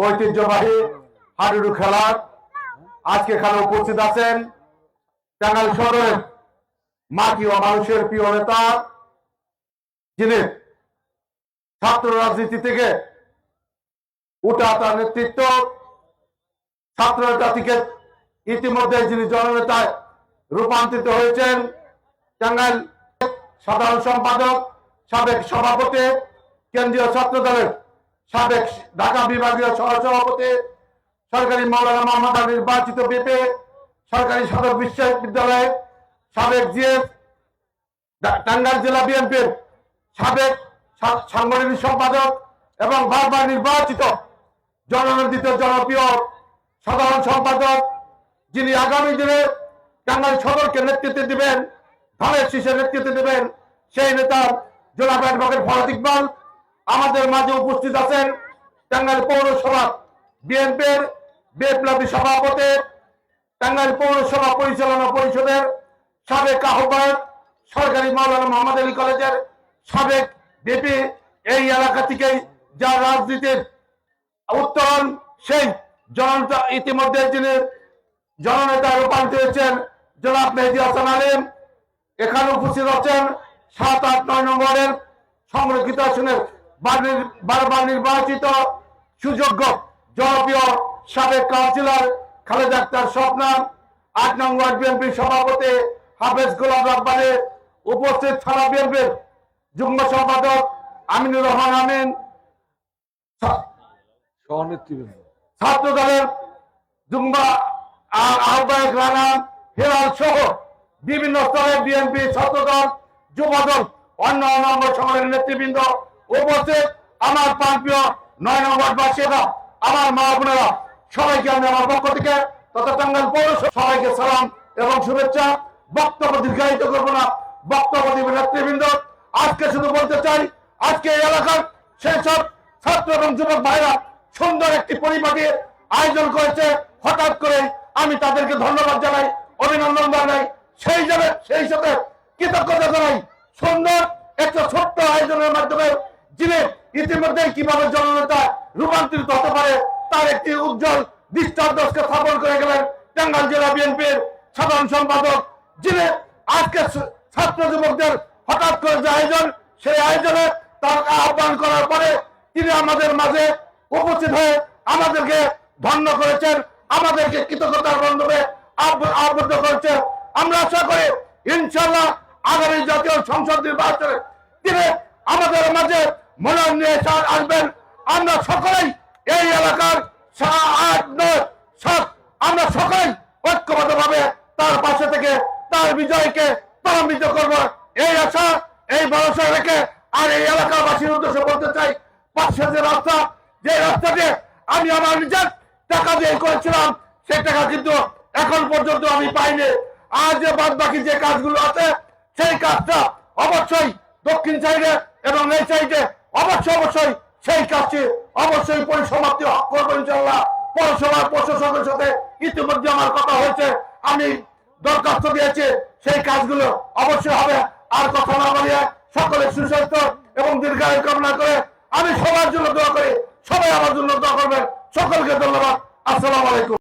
ঐতিহ্যবাহী হাডুডু খেলার আজকে এখানে উপস্থিত আছেন টাঙ্গাইল শহরের মাটি ও মানুষের প্রিয় নেতা, যিনি ছাত্র রাজনীতি থেকে উঠা তার নেতৃত্ব, ছাত্র নেতা থেকে ইতিমধ্যে যিনি জননেতায় রূপান্তরিত হয়েছেন, টাঙ্গাইল সাধারণ সম্পাদক, সাবেক সভাপতি, কেন্দ্রীয় ছাত্র দলের সাবেক ঢাকা বিভাগীয় সহসভাপতি, সরকারি মাওলানা মোহাম্মদ আলী নির্বাচিত বিপি, সরকারি সদর বিশ্ববিদ্যালয়ের সাবেক জিএস, টাঙ্গাইল জেলা বিএনপির সাবেক সাংগঠনিক সম্পাদক এবং বারবার নির্বাচিত জননন্দিত জনপ্রিয় সাধারণ সম্পাদক, যিনি আগামী দিনে টাঙ্গাইল সদরকে নেতৃত্ব দিবেন, ধানের শীষের নেতৃত্ব দিবেন, সেই নেতা জনাব অ্যাডভোকেট ফরাদ ইকবাল আমাদের মাঝে উপস্থিত আছেন। টাঙ্গাইল পৌরসভা বিএনপির বিপ্লবী সভাপতি, টাঙ্গাইল পৌরসভা পরিচালনা পরিষদের সাবেক আহ্বায়ক, সরকারি মাওলানা মোহাম্মদ আলী কলেজের সাবেক বিপি, এই এলাকা থেকেই যা রাজনীতির উত্তরণ, সেই জননেতা ইতিমধ্যে যিনি জননেতা রূপান্তরিত হয়েছেন জনাব মেহেদী হাসান আলীম এখানে উপস্থিত আছেন। 7, 8, 9 নম্বরের সংরক্ষিত আসনের বারবার নির্বাচিত সুযোগ্য জনপ্রিয় সাবেক কাউন্সিলর খালেদা আক্তার স্বপ্না, 8 নং ওয়ার্ড বিএনপির সভাপতি হাফেজ গোলাম রাব্বানী, উপস্থিত থানা বিএনপির যুগ্ম সম্পাদক আমিনুর রহমান আমিন, ছাত্র দলের যুগ্ম আহ্বায়ক রানা হেলাল সহ বিভিন্ন স্তরের বিএনপি, ছাত্রদল, যুবদল, অন্য নম্বর সংগঠনের নেতৃবৃন্দ উপস্থিত। আমার প্রাণপ্রিয় 9 নম্বর বাসীরা, আমার মা বোনেরা, সবাইকে আমি আমার পক্ষ থেকে তথা টাঙ্গাইল পৌরসভা সবাইকে সালাম এবং শুভেচ্ছা। বক্তব্য দীর্ঘায়িত করবো না, বক্তব্য দিবেন নেতৃবৃন্দ। আজকে শুধু বলতে চাই, আজকে এই এলাকার সেই সব ছাত্র এবং যুবক ভাইরা সুন্দর একটি পরিপাটির আয়োজন করেছে। হঠাৎ করে আমি তাদেরকে ধন্যবাদ জানাই, অভিনন্দন জানাই, সেই সাথে কৃতজ্ঞতা জানাই। সুন্দর একটা ছোট্ট আয়োজনের মাধ্যমে যিনি ইতিমধ্যে কিভাবে জননেতা রূপান্তরিত হতে পারে তার একটি উজ্জ্বল দৃষ্টান্তকে স্থাপন করে গেলেন টাঙ্গাইল জেলা বিএনপির সাধারণ সম্পাদক, যিনি আজকে ছাত্র যুবকদের হঠাৎ করে যে আয়োজন, সেই আয়োজনে তার আহ্বান করার পরে তিনি আমাদের মাঝে উপস্থিত হয়ে আমাদেরকে ধন্য করেছেন, আমাদেরকে কৃতজ্ঞতার বন্ধনে আবদ্ধ করেছে। আমরা আশা করি ইনশাল্লাহ আগামী জাতীয় সংসদ নির্বাচনে তিনি আমাদের মাঝে মনোনয়ন নিয়ে আসবেন। আমরা সকলেই এই এলাকার 8, 9, 7 আমরা সকলেই ঐক্যবদ্ধভাবে তার পাশে থেকে তার বিজয়কে ত্বরান্বিত করব, এই আশা, এই ভরসা রেখে আর এই এলাকাবাসীর উদ্দেশ্যে বলতে চাই, পাশে যে রাস্তা, যে রাস্তাটি আমি আমার নিজের টাকা দিয়ে করেছিলাম, সেই টাকা কিন্তু এখন পর্যন্ত আমি পাইনি। আর যে বাদ বাকি যে কাজগুলো আছে, সেই কাজটা অবশ্যই দক্ষিণ সাইডে এবং এই সাইডে অবশ্যই সেই কাজটি অবশ্যই পরিসমাপ্তি করবো ইনশাল্লাহ। পৌরসভার প্রশাসকের সাথে ইতিমধ্যে আমার কথা হয়েছে, আমি দরখাস্ত দিয়েছি, সেই কাজগুলো অবশ্যই হবে। আর কথা না বলিয়ে সকলের সুস্বাস্থ্য এবং দীর্ঘায়ু কামনা করে আমি সবার জন্য দোয়া করি, সবাই আমার জন্য দোয়া করবেন। সকলকে ধন্যবাদ। আসসালামু আলাইকুম।